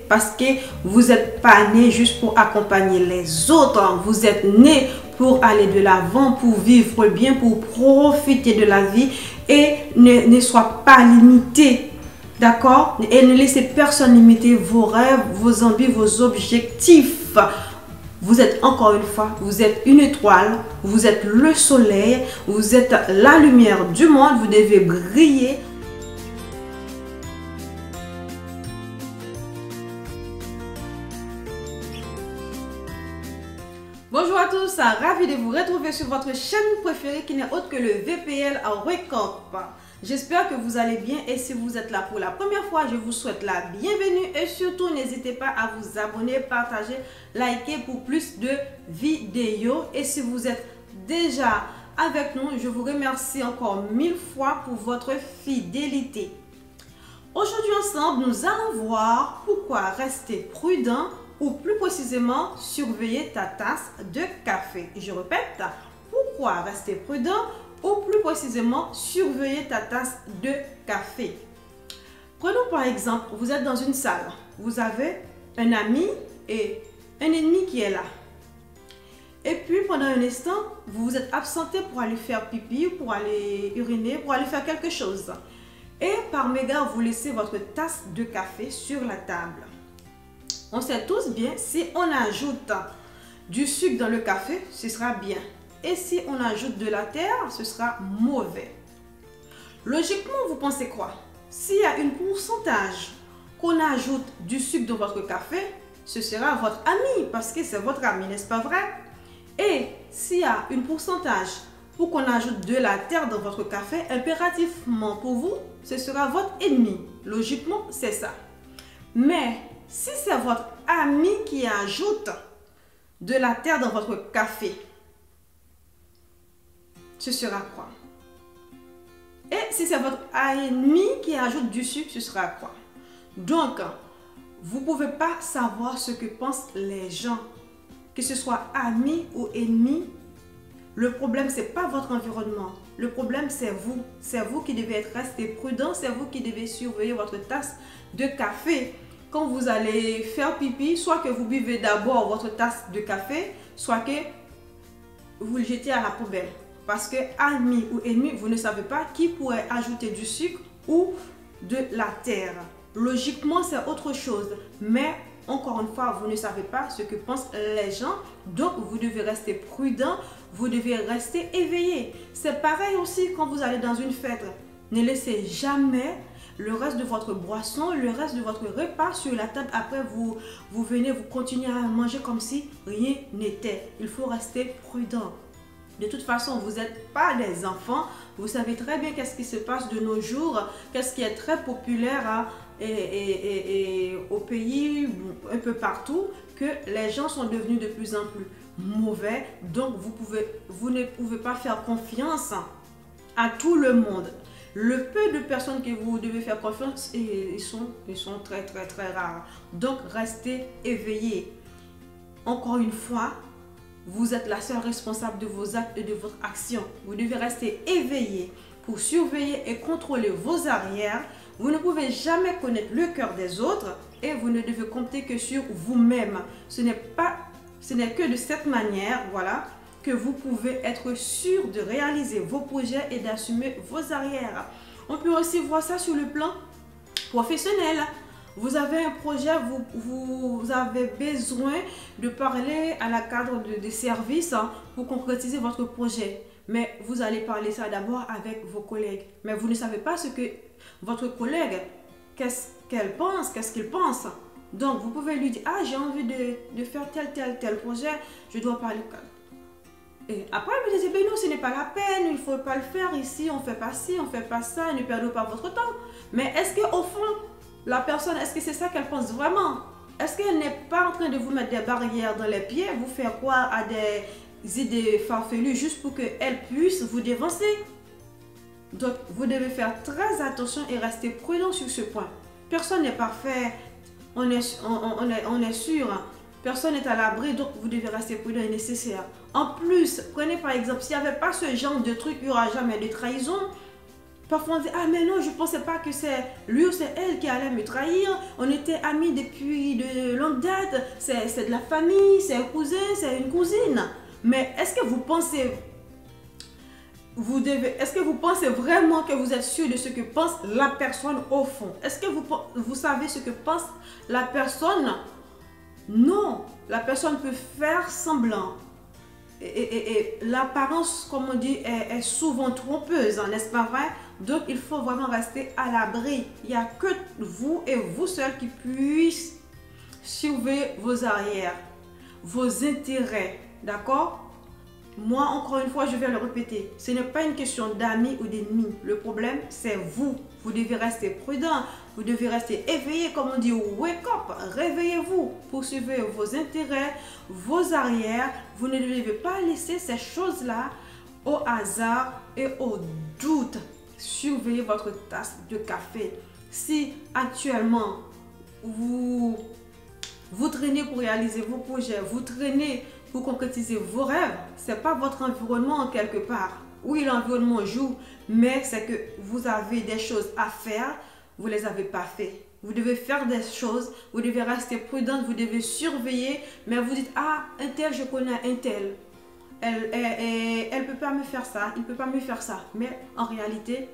Parce que vous n'êtes pas né juste pour accompagner les autres. Vous êtes né pour aller de l'avant, pour vivre bien, pour profiter de la vie et ne soyez pas limité. D'accord? Et ne laissez personne limiter vos rêves, vos envies, vos objectifs. Vous êtes encore une fois, vous êtes une étoile, vous êtes le soleil, vous êtes la lumière du monde, vous devez briller. Bonjour à tous, ravi de vous retrouver sur votre chaîne préférée qui n'est autre que le VPL à Wake Up. J'espère que vous allez bien et si vous êtes là pour la première fois, je vous souhaite la bienvenue et surtout n'hésitez pas à vous abonner, partager, liker pour plus de vidéos. Et si vous êtes déjà avec nous, je vous remercie encore 1000 fois pour votre fidélité. Aujourd'hui ensemble, nous allons voir pourquoi rester prudent ou plus précisément surveiller ta tasse de café. Je répète, pourquoi rester prudent ou plus précisément surveiller ta tasse de café. Prenons par exemple, vous êtes dans une salle, vous avez un ami et un ennemi qui est là. Et puis pendant un instant, vous vous êtes absenté pour aller faire pipi, pour aller uriner, pour aller faire quelque chose. Et par mégarde, vous laissez votre tasse de café sur la table. On sait tous bien, si on ajoute du sucre dans le café, ce sera bien. Et si on ajoute de la terre, ce sera mauvais. Logiquement, vous pensez quoi? S'il y a un pourcentage qu'on ajoute du sucre dans votre café, ce sera votre ami, parce que c'est votre ami, n'est-ce pas vrai? Et s'il y a un pourcentage pour qu'on ajoute de la terre dans votre café, impérativement pour vous, ce sera votre ennemi. Logiquement, c'est ça. Mais si c'est votre ami qui ajoute de la terre dans votre café, ce sera quoi? Et si c'est votre ennemi qui ajoute du sucre, ce sera quoi? Donc, vous ne pouvez pas savoir ce que pensent les gens, que ce soit amis ou ennemis. Le problème, ce n'est pas votre environnement. Le problème, c'est vous. C'est vous qui devez rester prudent. C'est vous qui devez surveiller votre tasse de café. Quand vous allez faire pipi, soit que vous buvez d'abord votre tasse de café, soit que vous le jetez à la poubelle. Parce que ami ou ennemi, vous ne savez pas qui pourrait ajouter du sucre ou de la terre. Logiquement, c'est autre chose. Mais encore une fois, vous ne savez pas ce que pensent les gens. Donc, vous devez rester prudent. Vous devez rester éveillé. C'est pareil aussi quand vous allez dans une fête. Ne laissez jamais le reste de votre boisson, le reste de votre repas sur la table. Après, vous venez, vous continuez à manger comme si rien n'était. Il faut rester prudent. De toute façon, vous n'êtes pas des enfants. Vous savez très bien qu'est-ce qui se passe de nos jours, qu'est-ce qui est très populaire au pays, un peu partout, que les gens sont devenus de plus en plus mauvais. Donc, vous ne pouvez pas faire confiance à tout le monde. Le peu de personnes que vous devez faire confiance, ils sont très rares. Donc, restez éveillés. Encore une fois, vous êtes la seule responsable de vos actes et de votre action. Vous devez rester éveillé pour surveiller et contrôler vos arrières. Vous ne pouvez jamais connaître le cœur des autres et vous ne devez compter que sur vous-même. Ce n'est que de cette manière, voilà, que vous pouvez être sûr de réaliser vos projets et d'assumer vos arrières. On peut aussi voir ça sur le plan professionnel. Vous avez un projet, vous avez besoin de parler à la cadre des services pour concrétiser votre projet. Mais vous allez parler ça d'abord avec vos collègues. Mais vous ne savez pas ce que votre collègue, qu'est-ce qu'elle pense, qu'est-ce qu'il pense. Donc, vous pouvez lui dire, ah, j'ai envie de faire tel projet, je dois parler. Et après, vous dites, non, ce n'est pas la peine, il ne faut pas le faire ici, on ne fait pas ci, on ne fait pas ça, ne perdez pas votre temps. Mais est-ce qu'au fond, la personne, est-ce que c'est ça qu'elle pense vraiment? Est-ce qu'elle n'est pas en train de vous mettre des barrières dans les pieds, vous faire croire à des idées farfelues juste pour qu'elle puisse vous dévancer? Donc, vous devez faire très attention et rester prudent sur ce point. Personne n'est parfait, on est sûr. Personne n'est à l'abri, donc vous devez rester prudent et nécessaire. En plus, prenez par exemple, s'il n'y avait pas ce genre de truc, il n'y aura jamais de trahison. Parfois on dit, ah mais non, je ne pensais pas que c'est lui ou c'est elle qui allait me trahir. On était amis depuis de longue date. C'est de la famille, c'est un cousin, c'est une cousine. Mais est-ce que vous pensez, est-ce que vous pensez vraiment que vous êtes sûr de ce que pense la personne au fond? Est-ce que vous savez ce que pense la personne? Non, la personne peut faire semblant. Et l'apparence, comme on dit, est souvent trompeuse, hein, n'est-ce pas vrai? Donc, il faut vraiment rester à l'abri. Il n'y a que vous et vous seul qui puissent surveiller vos arrières, vos intérêts, d'accord? Moi, encore une fois, je vais le répéter. Ce n'est pas une question d'amis ou d'ennemis. Le problème, c'est vous. Vous devez rester prudent. Vous devez rester éveillé, comme on dit, wake up. Réveillez-vous pour suivre vos intérêts, vos arrières. Vous ne devez pas laisser ces choses-là au hasard et au doute. Surveillez votre tasse de café. Si actuellement, vous traînez pour réaliser vos projets, vous traînez pour concrétiser vos rêves, ce n'est pas votre environnement quelque part. Oui, l'environnement joue, mais c'est que vous avez des choses à faire, vous ne les avez pas fait. Vous devez faire des choses, vous devez rester prudent, vous devez surveiller, mais vous dites, ah, un tel, je connais un tel. Elle ne peut pas me faire ça, il ne peut pas me faire ça. Mais en réalité,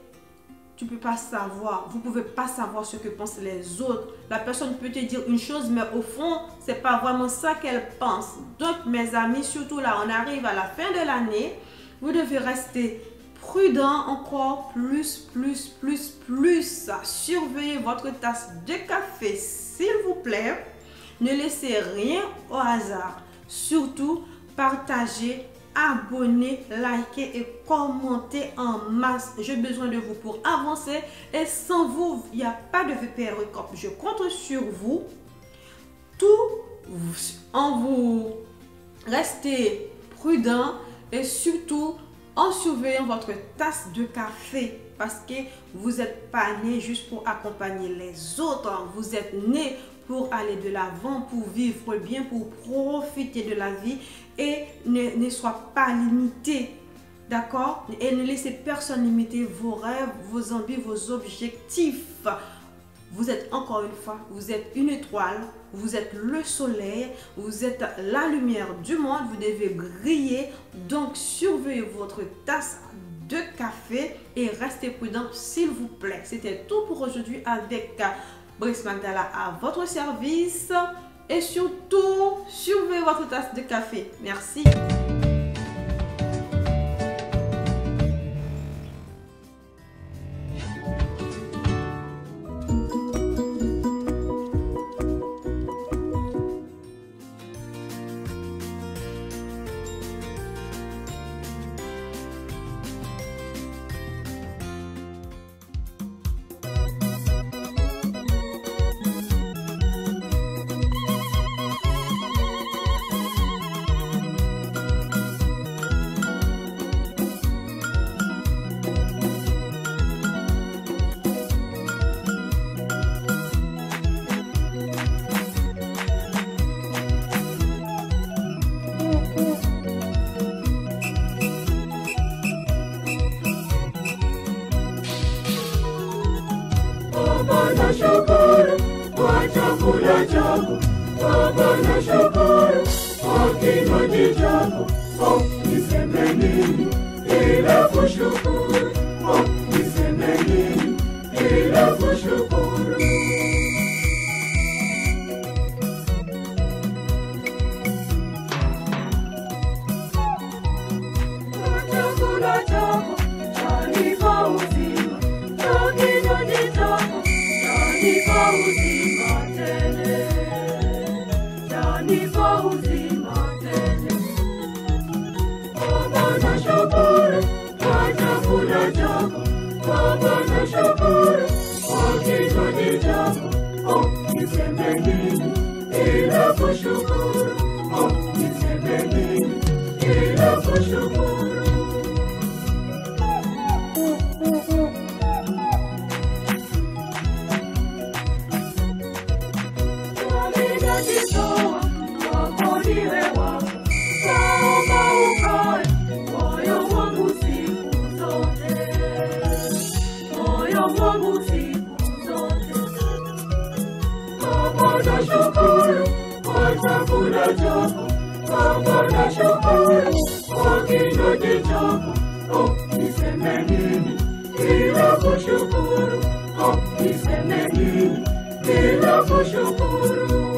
tu ne peux pas savoir, vous ne pouvez pas savoir ce que pensent les autres. La personne peut te dire une chose, mais au fond, ce n'est pas vraiment ça qu'elle pense. Donc, mes amis, surtout là, on arrive à la fin de l'année, vous devez rester prudent encore plus. Surveillez votre tasse de café, s'il vous plaît. Ne laissez rien au hasard. Surtout, partagez, abonnez, likez et commentez en masse. J'ai besoin de vous pour avancer. Et sans vous, il n'y a pas de VPR Wake Up. Je compte sur vous. Tout en vous restez prudent et surtout en surveillant votre tasse de café. Parce que vous n'êtes pas né juste pour accompagner les autres. Vous êtes né pour aller de l'avant, pour vivre bien, pour profiter de la vie et ne soyez pas limité, d'accord? Et ne laissez personne limiter vos rêves, vos envies, vos objectifs. Vous êtes encore une fois, vous êtes une étoile, vous êtes le soleil, vous êtes la lumière du monde, vous devez briller. Donc surveillez votre tasse de café et restez prudent s'il vous plaît. C'était tout pour aujourd'hui avec Brice Magdala à votre service et surtout surveillez votre tasse de café. Merci. Nashukuru kwa chakula chako, Baba nashukuru kwa kinywaji chako. Oh, niseme nini ila kushukuru? Oh, niseme nini ila kushukuru? Kwa chakula chako chanipa uzima, kwa kinywaji chako chanipa uzima tele, chanipa uzima tele. Baba nashukuru kwa chakula chako, Baba nashukuru kwa kinywaji chako. Oh, niseme nini ila kushukuru? Oh, niseme nini ila kushukuru? chako, Baba nashukuru kwa kinywaji chako. Niseme nini bila kushukuru? Niseme nini bila kushukuru?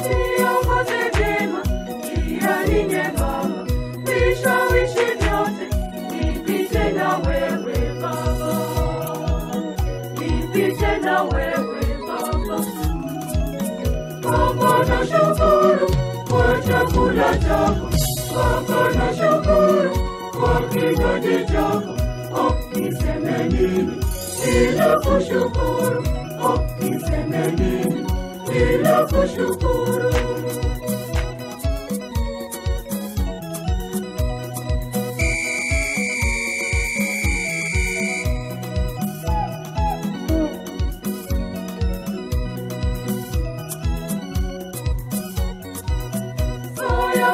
Niongoze vyema njiani nyembamba, vishawishi vyote nipite na wewe Baba, nipite na wewe Baba. Baba nashukuru kwa chakula chako, Baba nashukuru kwa kinywaji chako. Niseme nini bila kushukuru? Niseme nini bila kushukuru?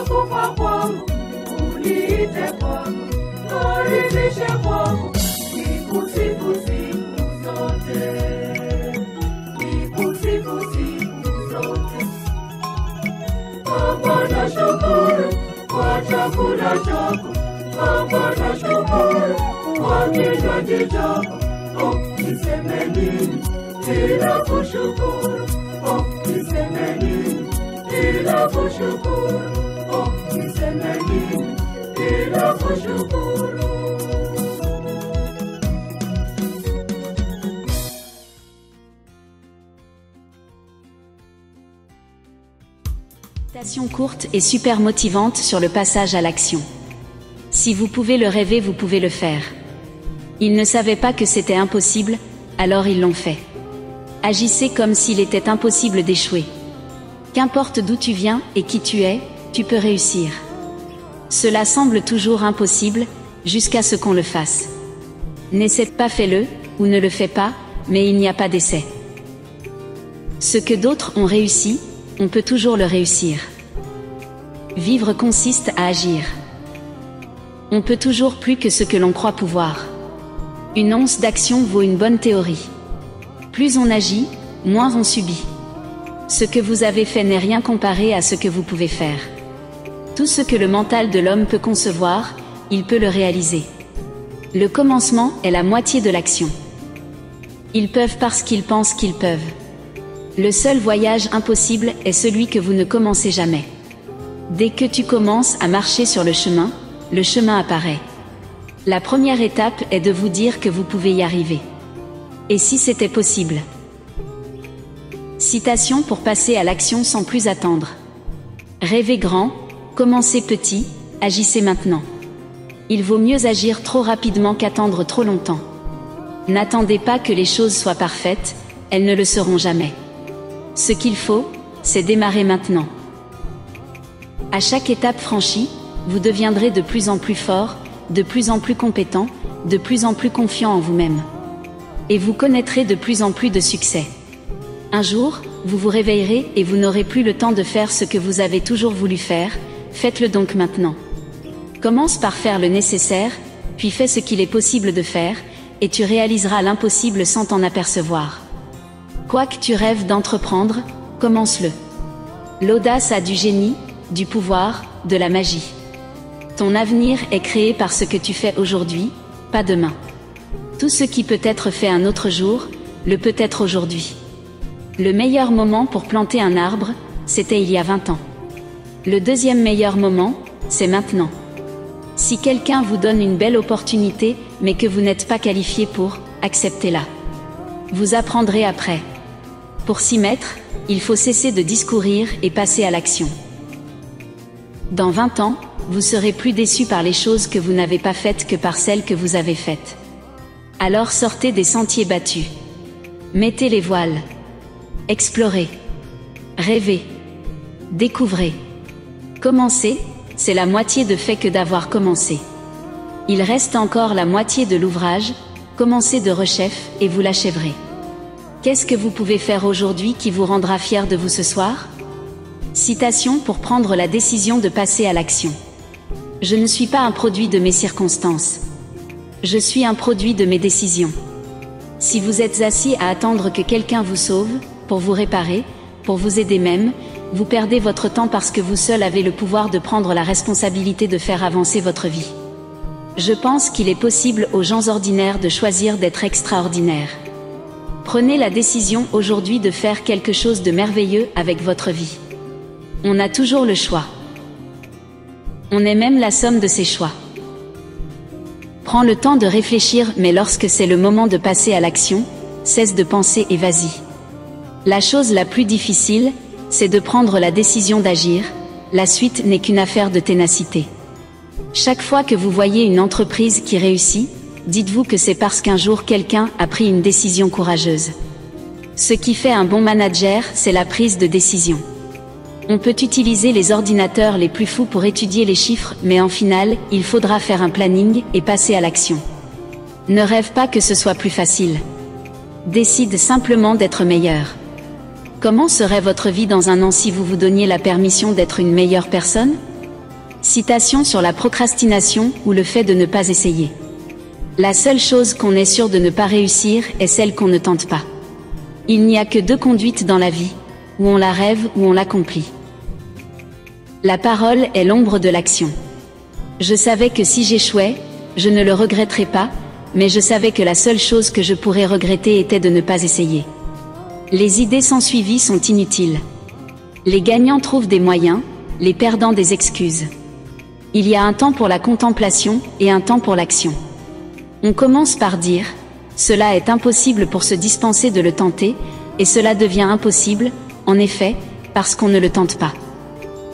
Kufa kwangu, uniite kwangu, karibishe kwangu, nikusifu siku zote, nikusifu siku zote. Baba nashukuru kwa chakula chako, Baba nashukuru kwa kinywaji chako. Niseme nini bila kushukuru? Niseme nini bila kushukuru? Niseme nini bila kushukuru? Méditation courte et super motivante sur le passage à l'action. Si vous pouvez le rêver, vous pouvez le faire. Ils ne savaient pas que c'était impossible, alors ils l'ont fait. Agissez comme s'il était impossible d'échouer. Qu'importe d'où tu viens et qui tu es, tu peux réussir. Cela semble toujours impossible, jusqu'à ce qu'on le fasse. N'essaie pas, fais-le, ou ne le fais pas, mais il n'y a pas d'essai. Ce que d'autres ont réussi, on peut toujours le réussir. Vivre consiste à agir. On peut toujours plus que ce que l'on croit pouvoir. Une once d'action vaut une bonne théorie. Plus on agit, moins on subit. Ce que vous avez fait n'est rien comparé à ce que vous pouvez faire. Tout ce que le mental de l'homme peut concevoir, il peut le réaliser. Le commencement est la moitié de l'action. Ils peuvent parce qu'ils pensent qu'ils peuvent. Le seul voyage impossible est celui que vous ne commencez jamais. Dès que tu commences à marcher sur le chemin apparaît. La première étape est de vous dire que vous pouvez y arriver. Et si c'était possible? Citation pour passer à l'action sans plus attendre. Rêvez grand, commencez petit, agissez maintenant. Il vaut mieux agir trop rapidement qu'attendre trop longtemps. N'attendez pas que les choses soient parfaites, elles ne le seront jamais. Ce qu'il faut, c'est démarrer maintenant. À chaque étape franchie, vous deviendrez de plus en plus fort, de plus en plus compétent, de plus en plus confiant en vous-même. Et vous connaîtrez de plus en plus de succès. Un jour, vous vous réveillerez et vous n'aurez plus le temps de faire ce que vous avez toujours voulu faire, faites-le donc maintenant. Commence par faire le nécessaire, puis fais ce qu'il est possible de faire, et tu réaliseras l'impossible sans t'en apercevoir. Quoi que tu rêves d'entreprendre, commence-le. L'audace a du génie, du pouvoir, de la magie. Ton avenir est créé par ce que tu fais aujourd'hui, pas demain. Tout ce qui peut être fait un autre jour, le peut être aujourd'hui. Le meilleur moment pour planter un arbre, c'était il y a 20 ans. Le deuxième meilleur moment, c'est maintenant. Si quelqu'un vous donne une belle opportunité, mais que vous n'êtes pas qualifié pour, acceptez-la. Vous apprendrez après. Pour s'y mettre, il faut cesser de discourir et passer à l'action. Dans 20 ans, vous serez plus déçu par les choses que vous n'avez pas faites que par celles que vous avez faites. Alors sortez des sentiers battus. Mettez les voiles. Explorez. Rêvez. Découvrez. Commencez, c'est la moitié de fait que d'avoir commencé. Il reste encore la moitié de l'ouvrage, commencez de rechef et vous l'achèverez. Qu'est-ce que vous pouvez faire aujourd'hui qui vous rendra fier de vous ce soir? Citation pour prendre la décision de passer à l'action. Je ne suis pas un produit de mes circonstances. Je suis un produit de mes décisions. Si vous êtes assis à attendre que quelqu'un vous sauve, pour vous réparer, pour vous aider même, vous perdez votre temps parce que vous seul avez le pouvoir de prendre la responsabilité de faire avancer votre vie. Je pense qu'il est possible aux gens ordinaires de choisir d'être extraordinaires. Prenez la décision aujourd'hui de faire quelque chose de merveilleux avec votre vie. On a toujours le choix. On est même la somme de ses choix. Prends le temps de réfléchir, mais lorsque c'est le moment de passer à l'action, cesse de penser et vas-y. La chose la plus difficile, c'est de prendre la décision d'agir, la suite n'est qu'une affaire de ténacité. Chaque fois que vous voyez une entreprise qui réussit, dites-vous que c'est parce qu'un jour quelqu'un a pris une décision courageuse. Ce qui fait un bon manager, c'est la prise de décision. On peut utiliser les ordinateurs les plus fous pour étudier les chiffres, mais en finale, il faudra faire un planning et passer à l'action. Ne rêve pas que ce soit plus facile. Décide simplement d'être meilleur. Comment serait votre vie dans un an si vous vous donniez la permission d'être une meilleure personne? Citation sur la procrastination ou le fait de ne pas essayer. La seule chose qu'on est sûr de ne pas réussir est celle qu'on ne tente pas. Il n'y a que deux conduites dans la vie, où on la rêve ou on l'accomplit. La parole est l'ombre de l'action. Je savais que si j'échouais, je ne le regretterais pas, mais je savais que la seule chose que je pourrais regretter était de ne pas essayer. Les idées sans suivi sont inutiles. Les gagnants trouvent des moyens, les perdants des excuses. Il y a un temps pour la contemplation et un temps pour l'action. On commence par dire « cela est impossible » pour se dispenser de le tenter, et cela devient impossible, en effet, parce qu'on ne le tente pas.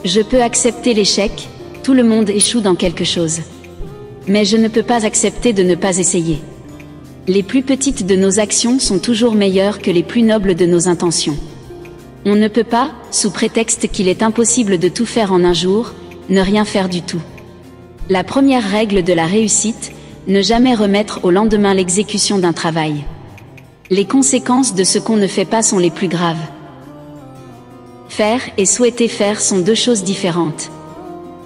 Je peux accepter l'échec, tout le monde échoue dans quelque chose. Mais je ne peux pas accepter de ne pas essayer. Les plus petites de nos actions sont toujours meilleures que les plus nobles de nos intentions. On ne peut pas, sous prétexte qu'il est impossible de tout faire en un jour, ne rien faire du tout. La première règle de la réussite, ne jamais remettre au lendemain l'exécution d'un travail. Les conséquences de ce qu'on ne fait pas sont les plus graves. Faire et souhaiter faire sont deux choses différentes.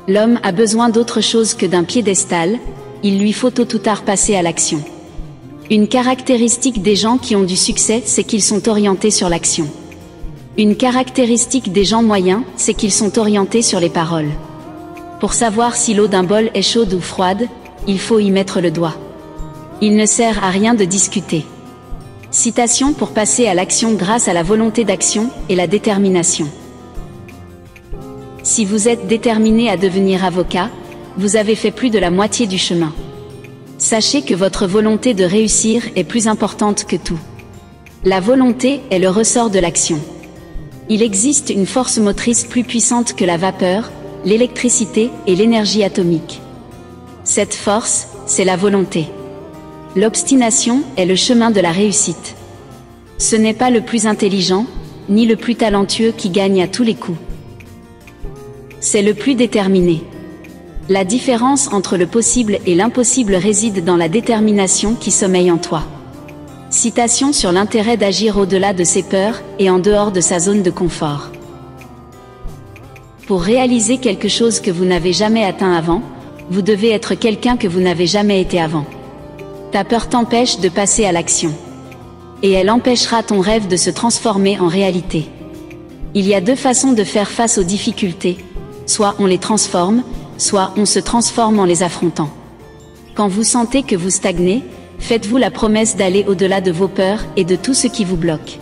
L'homme a besoin d'autre chose que d'un piédestal, il lui faut tôt ou tard passer à l'action. Une caractéristique des gens qui ont du succès, c'est qu'ils sont orientés sur l'action. Une caractéristique des gens moyens, c'est qu'ils sont orientés sur les paroles. Pour savoir si l'eau d'un bol est chaude ou froide, il faut y mettre le doigt. Il ne sert à rien de discuter. Citation pour passer à l'action grâce à la volonté d'action et la détermination. Si vous êtes déterminé à devenir avocat, vous avez fait plus de la moitié du chemin. Sachez que votre volonté de réussir est plus importante que tout. La volonté est le ressort de l'action. Il existe une force motrice plus puissante que la vapeur, l'électricité et l'énergie atomique. Cette force, c'est la volonté. L'obstination est le chemin de la réussite. Ce n'est pas le plus intelligent, ni le plus talentueux qui gagne à tous les coups. C'est le plus déterminé. La différence entre le possible et l'impossible réside dans la détermination qui sommeille en toi. Citation sur l'intérêt d'agir au-delà de ses peurs et en dehors de sa zone de confort. Pour réaliser quelque chose que vous n'avez jamais atteint avant, vous devez être quelqu'un que vous n'avez jamais été avant. Ta peur t'empêche de passer à l'action. Et elle empêchera ton rêve de se transformer en réalité. Il y a deux façons de faire face aux difficultés. Soit on les transforme, soit on se transforme en les affrontant. Quand vous sentez que vous stagnez, faites-vous la promesse d'aller au-delà de vos peurs et de tout ce qui vous bloque.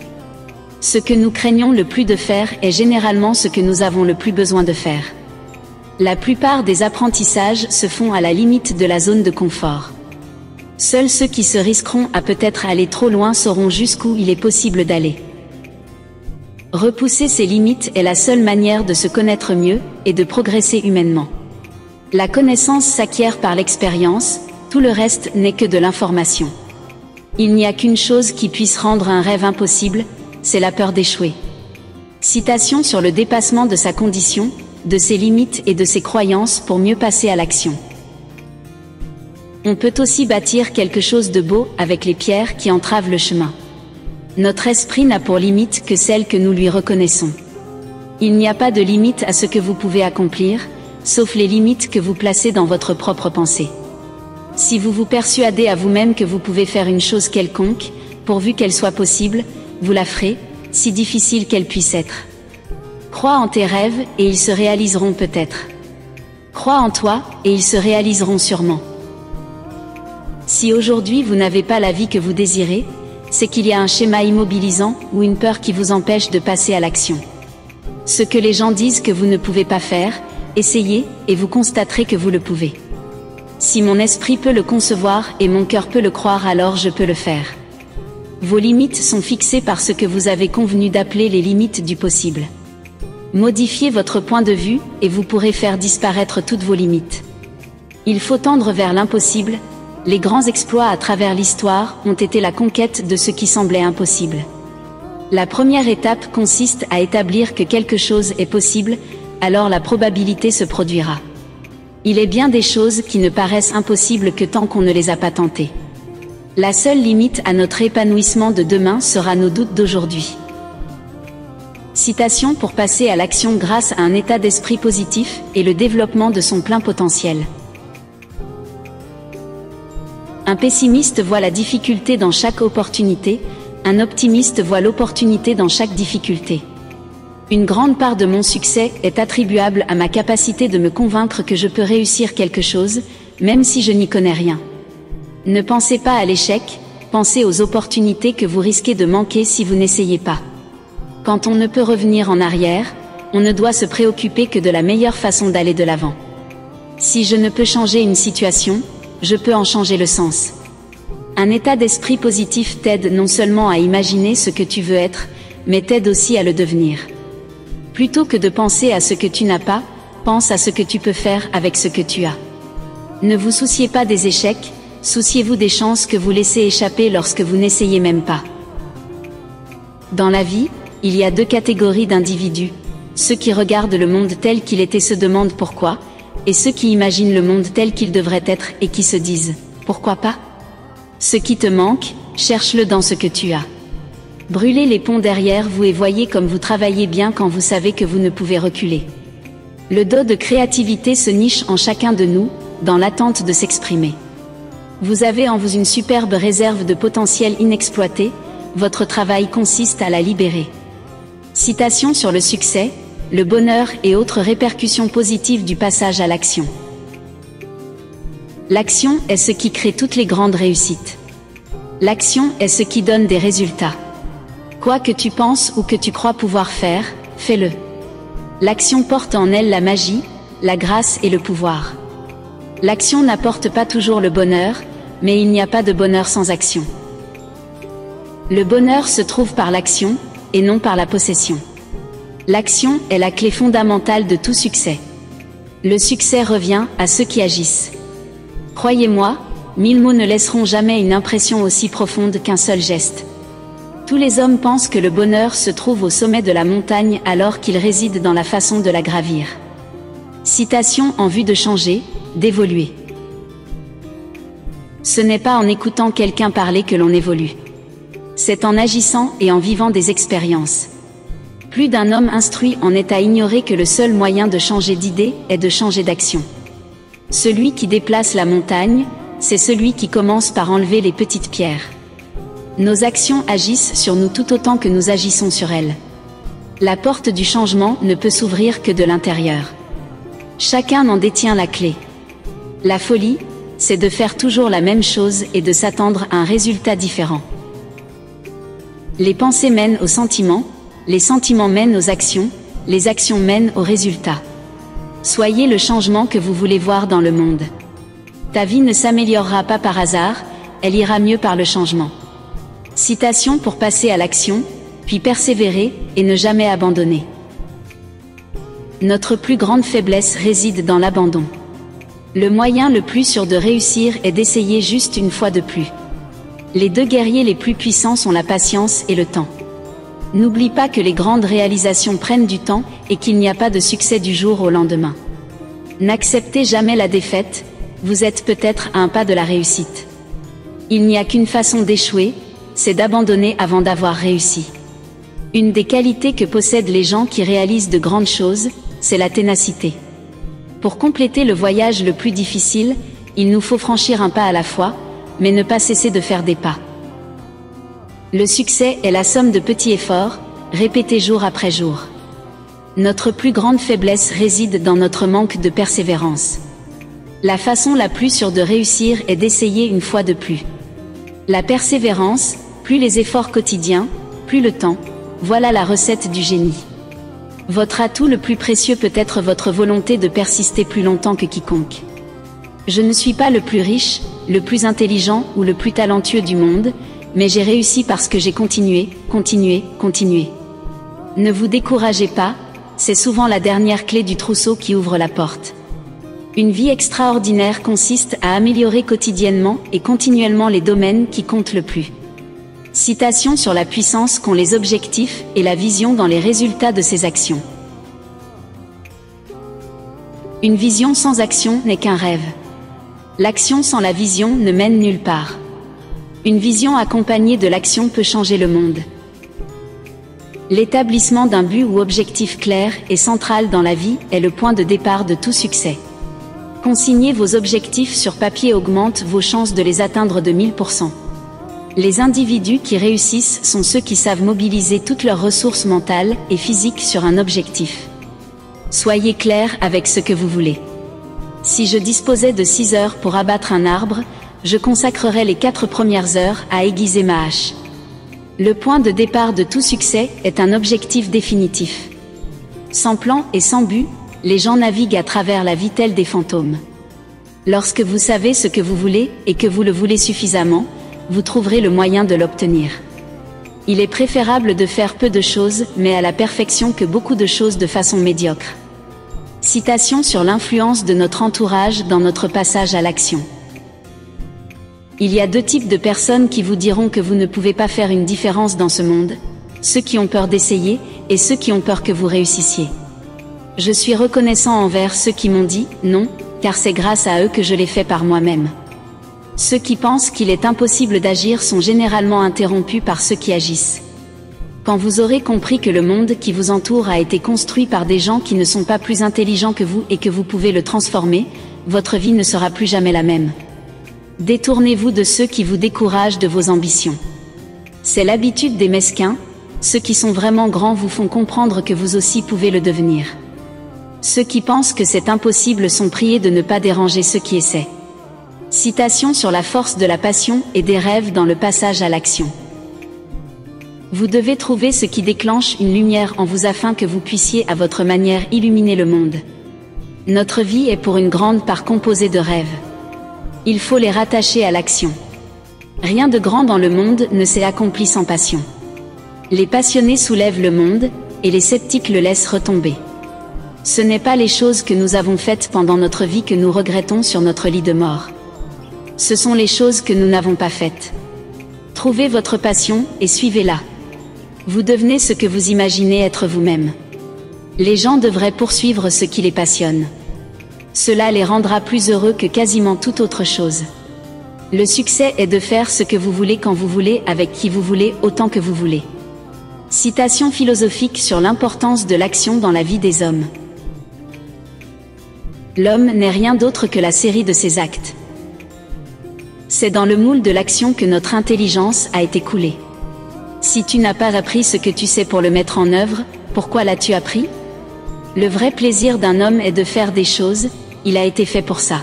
Ce que nous craignons le plus de faire est généralement ce que nous avons le plus besoin de faire. La plupart des apprentissages se font à la limite de la zone de confort. Seuls ceux qui se risqueront à peut-être aller trop loin sauront jusqu'où il est possible d'aller. Repousser ses limites est la seule manière de se connaître mieux et de progresser humainement. La connaissance s'acquiert par l'expérience, tout le reste n'est que de l'information. Il n'y a qu'une chose qui puisse rendre un rêve impossible, c'est la peur d'échouer. Citation sur le dépassement de sa condition, de ses limites et de ses croyances pour mieux passer à l'action. On peut aussi bâtir quelque chose de beau avec les pierres qui entravent le chemin. Notre esprit n'a pour limite que celle que nous lui reconnaissons. Il n'y a pas de limite à ce que vous pouvez accomplir, sauf les limites que vous placez dans votre propre pensée. Si vous vous persuadez à vous-même que vous pouvez faire une chose quelconque, pourvu qu'elle soit possible, vous la ferez, si difficile qu'elle puisse être. Crois en tes rêves et ils se réaliseront peut-être. Crois en toi et ils se réaliseront sûrement. Si aujourd'hui vous n'avez pas la vie que vous désirez, c'est qu'il y a un schéma immobilisant ou une peur qui vous empêche de passer à l'action. Ce que les gens disent que vous ne pouvez pas faire, essayez et vous constaterez que vous le pouvez. Si mon esprit peut le concevoir et mon cœur peut le croire, alors je peux le faire. Vos limites sont fixées par ce que vous avez convenu d'appeler les limites du possible. Modifiez votre point de vue et vous pourrez faire disparaître toutes vos limites. Il faut tendre vers l'impossible. Les grands exploits à travers l'histoire ont été la conquête de ce qui semblait impossible. La première étape consiste à établir que quelque chose est possible, alors la probabilité se produira. Il est bien des choses qui ne paraissent impossibles que tant qu'on ne les a pas tentées. La seule limite à notre épanouissement de demain sera nos doutes d'aujourd'hui. Citation pour passer à l'action grâce à un état d'esprit positif et le développement de son plein potentiel. Un pessimiste voit la difficulté dans chaque opportunité, un optimiste voit l'opportunité dans chaque difficulté. Une grande part de mon succès est attribuable à ma capacité de me convaincre que je peux réussir quelque chose, même si je n'y connais rien. Ne pensez pas à l'échec, pensez aux opportunités que vous risquez de manquer si vous n'essayez pas. Quand on ne peut revenir en arrière, on ne doit se préoccuper que de la meilleure façon d'aller de l'avant. Si je ne peux changer une situation, je peux en changer le sens. Un état d'esprit positif t'aide non seulement à imaginer ce que tu veux être, mais t'aide aussi à le devenir. Plutôt que de penser à ce que tu n'as pas, pense à ce que tu peux faire avec ce que tu as. Ne vous souciez pas des échecs, souciez-vous des chances que vous laissez échapper lorsque vous n'essayez même pas. Dans la vie, il y a deux catégories d'individus, ceux qui regardent le monde tel qu'il est et se demandent pourquoi, et ceux qui imaginent le monde tel qu'il devrait être et qui se disent « pourquoi pas ?» Ce qui te manque, cherche-le dans ce que tu as. Brûlez les ponts derrière vous et voyez comme vous travaillez bien quand vous savez que vous ne pouvez reculer. Le dos de créativité se niche en chacun de nous, dans l'attente de s'exprimer. Vous avez en vous une superbe réserve de potentiel inexploité, votre travail consiste à la libérer. Citation sur le succès, le bonheur et autres répercussions positives du passage à l'action. L'action est ce qui crée toutes les grandes réussites. L'action est ce qui donne des résultats. Quoi que tu penses ou que tu crois pouvoir faire, fais-le. L'action porte en elle la magie, la grâce et le pouvoir. L'action n'apporte pas toujours le bonheur, mais il n'y a pas de bonheur sans action. Le bonheur se trouve par l'action, et non par la possession. L'action est la clé fondamentale de tout succès. Le succès revient à ceux qui agissent. Croyez-moi, 1000 mots ne laisseront jamais une impression aussi profonde qu'un seul geste. Tous les hommes pensent que le bonheur se trouve au sommet de la montagne alors qu'il réside dans la façon de la gravir. Citation en vue de changer, d'évoluer. Ce n'est pas en écoutant quelqu'un parler que l'on évolue. C'est en agissant et en vivant des expériences. Plus d'un homme instruit en est à ignorer que le seul moyen de changer d'idée est de changer d'action. Celui qui déplace la montagne, c'est celui qui commence par enlever les petites pierres. Nos actions agissent sur nous tout autant que nous agissons sur elles. La porte du changement ne peut s'ouvrir que de l'intérieur. Chacun en détient la clé. La folie, c'est de faire toujours la même chose et de s'attendre à un résultat différent. Les pensées mènent aux sentiments, les sentiments mènent aux actions, les actions mènent aux résultats. Soyez le changement que vous voulez voir dans le monde. Ta vie ne s'améliorera pas par hasard, elle ira mieux par le changement. Citation pour passer à l'action, puis persévérer et ne jamais abandonner. Notre plus grande faiblesse réside dans l'abandon. Le moyen le plus sûr de réussir est d'essayer juste une fois de plus. Les deux guerriers les plus puissants sont la patience et le temps. N'oublie pas que les grandes réalisations prennent du temps et qu'il n'y a pas de succès du jour au lendemain. N'acceptez jamais la défaite, vous êtes peut-être à un pas de la réussite. Il n'y a qu'une façon d'échouer, c'est d'abandonner avant d'avoir réussi. Une des qualités que possèdent les gens qui réalisent de grandes choses, c'est la ténacité. Pour compléter le voyage le plus difficile, il nous faut franchir un pas à la fois, mais ne pas cesser de faire des pas. Le succès est la somme de petits efforts, répétés jour après jour. Notre plus grande faiblesse réside dans notre manque de persévérance. La façon la plus sûre de réussir est d'essayer une fois de plus. La persévérance, plus les efforts quotidiens, plus le temps, voilà la recette du génie. Votre atout le plus précieux peut être votre volonté de persister plus longtemps que quiconque. Je ne suis pas le plus riche, le plus intelligent ou le plus talentueux du monde, mais j'ai réussi parce que j'ai continué. Ne vous découragez pas, c'est souvent la dernière clé du trousseau qui ouvre la porte. Une vie extraordinaire consiste à améliorer quotidiennement et continuellement les domaines qui comptent le plus. Citation sur la puissance qu'ont les objectifs et la vision dans les résultats de ses actions. Une vision sans action n'est qu'un rêve. L'action sans la vision ne mène nulle part. Une vision accompagnée de l'action peut changer le monde. L'établissement d'un but ou objectif clair et central dans la vie est le point de départ de tout succès. Consigner vos objectifs sur papier augmente vos chances de les atteindre de 1000%. Les individus qui réussissent sont ceux qui savent mobiliser toutes leurs ressources mentales et physiques sur un objectif. Soyez clair avec ce que vous voulez. Si je disposais de 6 heures pour abattre un arbre, je consacrerais les 4 premières heures à aiguiser ma hache. Le point de départ de tout succès est un objectif définitif. Sans plan et sans but, les gens naviguent à travers la vie tels des fantômes. Lorsque vous savez ce que vous voulez et que vous le voulez suffisamment, vous trouverez le moyen de l'obtenir. Il est préférable de faire peu de choses, mais à la perfection que beaucoup de choses de façon médiocre. Citation sur l'influence de notre entourage dans notre passage à l'action. Il y a 2 types de personnes qui vous diront que vous ne pouvez pas faire une différence dans ce monde, ceux qui ont peur d'essayer et ceux qui ont peur que vous réussissiez. Je suis reconnaissant envers ceux qui m'ont dit « non », car c'est grâce à eux que je l'ai fait par moi-même. Ceux qui pensent qu'il est impossible d'agir sont généralement interrompus par ceux qui agissent. Quand vous aurez compris que le monde qui vous entoure a été construit par des gens qui ne sont pas plus intelligents que vous et que vous pouvez le transformer, votre vie ne sera plus jamais la même. Détournez-vous de ceux qui vous découragent de vos ambitions. C'est l'habitude des mesquins, ceux qui sont vraiment grands vous font comprendre que vous aussi pouvez le devenir. Ceux qui pensent que c'est impossible sont priés de ne pas déranger ceux qui essaient. Citation sur la force de la passion et des rêves dans le passage à l'action. Vous devez trouver ce qui déclenche une lumière en vous afin que vous puissiez à votre manière illuminer le monde. Notre vie est pour une grande part composée de rêves. Il faut les rattacher à l'action. Rien de grand dans le monde ne s'est accompli sans passion. Les passionnés soulèvent le monde, et les sceptiques le laissent retomber. Ce n'est pas les choses que nous avons faites pendant notre vie que nous regrettons sur notre lit de mort. Ce sont les choses que nous n'avons pas faites. Trouvez votre passion et suivez-la. Vous devenez ce que vous imaginez être vous-même. Les gens devraient poursuivre ce qui les passionne. Cela les rendra plus heureux que quasiment toute autre chose. Le succès est de faire ce que vous voulez quand vous voulez, avec qui vous voulez, autant que vous voulez. Citation philosophique sur l'importance de l'action dans la vie des hommes. L'homme n'est rien d'autre que la série de ses actes. C'est dans le moule de l'action que notre intelligence a été coulée. Si tu n'as pas appris ce que tu sais pour le mettre en œuvre, pourquoi l'as-tu appris? Le vrai plaisir d'un homme est de faire des choses, il a été fait pour ça.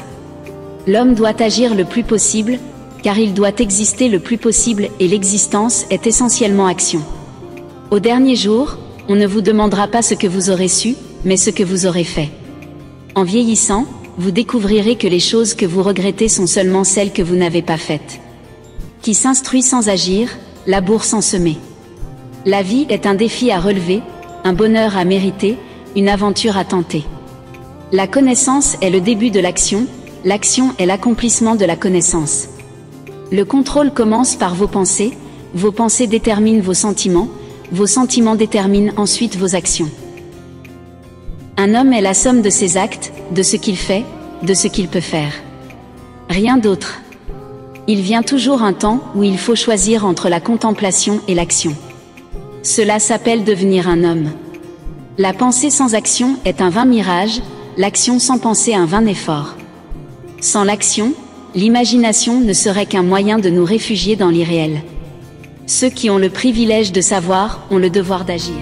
L'homme doit agir le plus possible, car il doit exister le plus possible et l'existence est essentiellement action. Au dernier jour, on ne vous demandera pas ce que vous aurez su, mais ce que vous aurez fait. En vieillissant, vous découvrirez que les choses que vous regrettez sont seulement celles que vous n'avez pas faites. Qui s'instruit sans agir, laboure sans semer. La vie est un défi à relever, un bonheur à mériter, une aventure à tenter. La connaissance est le début de l'action est l'accomplissement de la connaissance. Le contrôle commence par vos pensées déterminent vos sentiments déterminent ensuite vos actions. Un homme est la somme de ses actes, de ce qu'il fait, de ce qu'il peut faire. Rien d'autre. Il vient toujours un temps où il faut choisir entre la contemplation et l'action. Cela s'appelle devenir un homme. La pensée sans action est un vain mirage, l'action sans pensée un vain effort. Sans l'action, l'imagination ne serait qu'un moyen de nous réfugier dans l'irréel. Ceux qui ont le privilège de savoir ont le devoir d'agir.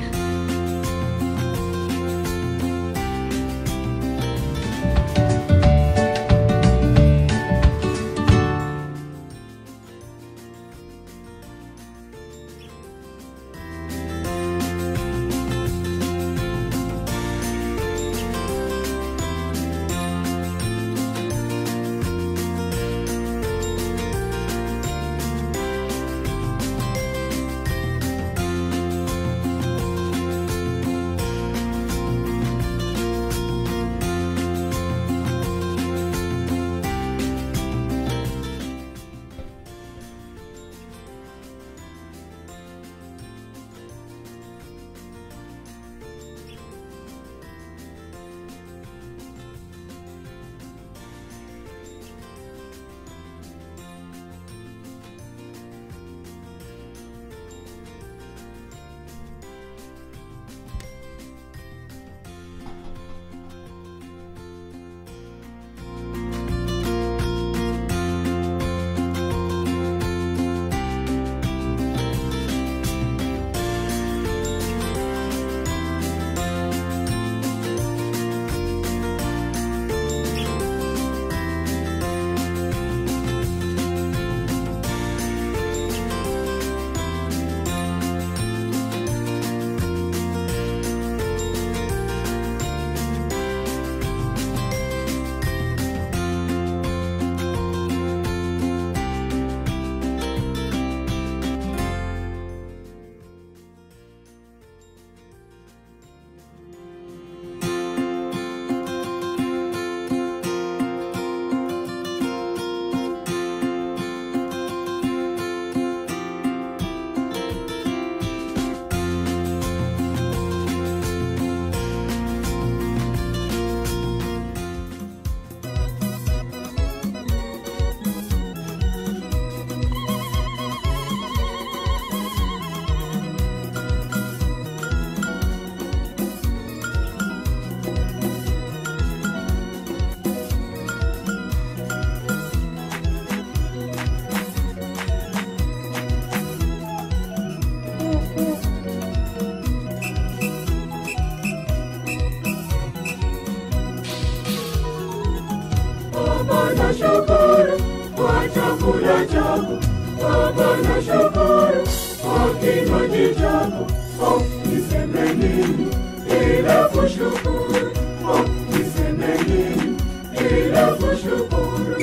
nashukuru kwa chakula chako, Baba nashukuru kwa kinywaji chako. Oh, niseme nini ila kushukuru? Oh, niseme nini ila kushukuru?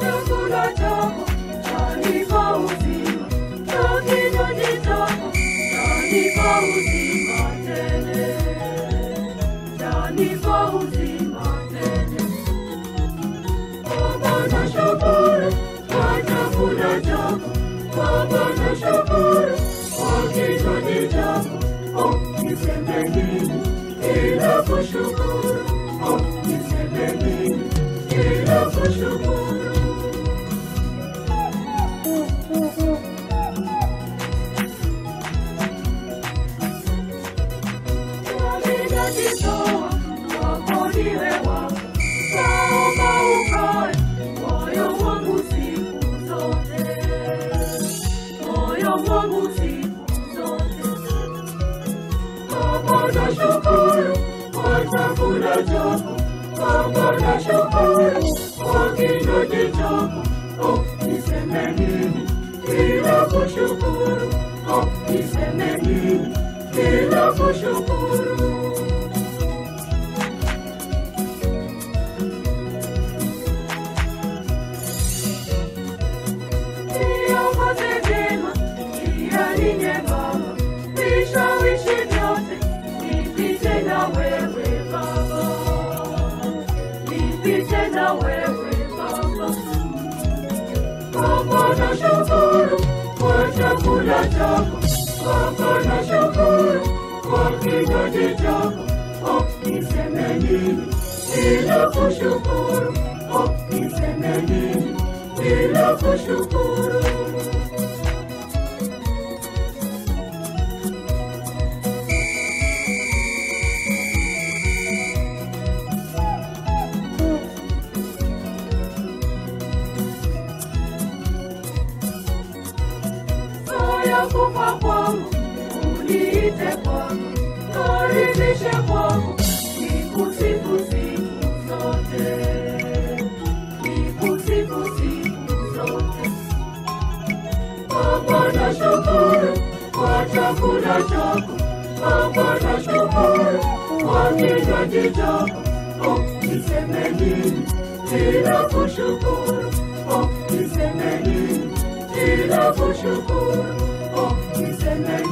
Chakula chako chanipa uzima, na kinywaji chako chanipa uzima tele, chanipa uzima tele. Baba nashukuru kwa chakula chako, Baba nashukuru kwa kinywaji chako. Oh, niseme nini ila kushukuru? Oh, niseme nini ila kushukuru? Nashukuru kwa chakula chako, Baba nashukuru kwa kinywaji chako. Oh, niseme nini ila kushukuru? Oh, niseme nini ila kushukuru? Niongoze vyema njia ni nyembamba, vishawishi vyote nipite na wewe Baba, nipite na wewe Baba. Baba nashukuru kwa chakula chako, Baba nashukuru kwa kinywaji chako. Oh, niseme nini ila kushukuru? Oh, niseme nini ila kushukuru? kufa kwangu, uniite kwako, karibishe kwangu, nikusifu siku zote, nikusifu siku zote. Baba nashukuru kwa chakula chako, Baba nashukuru kwa kinywaji chako. Oh, niseme nini bila kushukuru? Oh, niseme nini bila kushukuru? Oh, niseme nini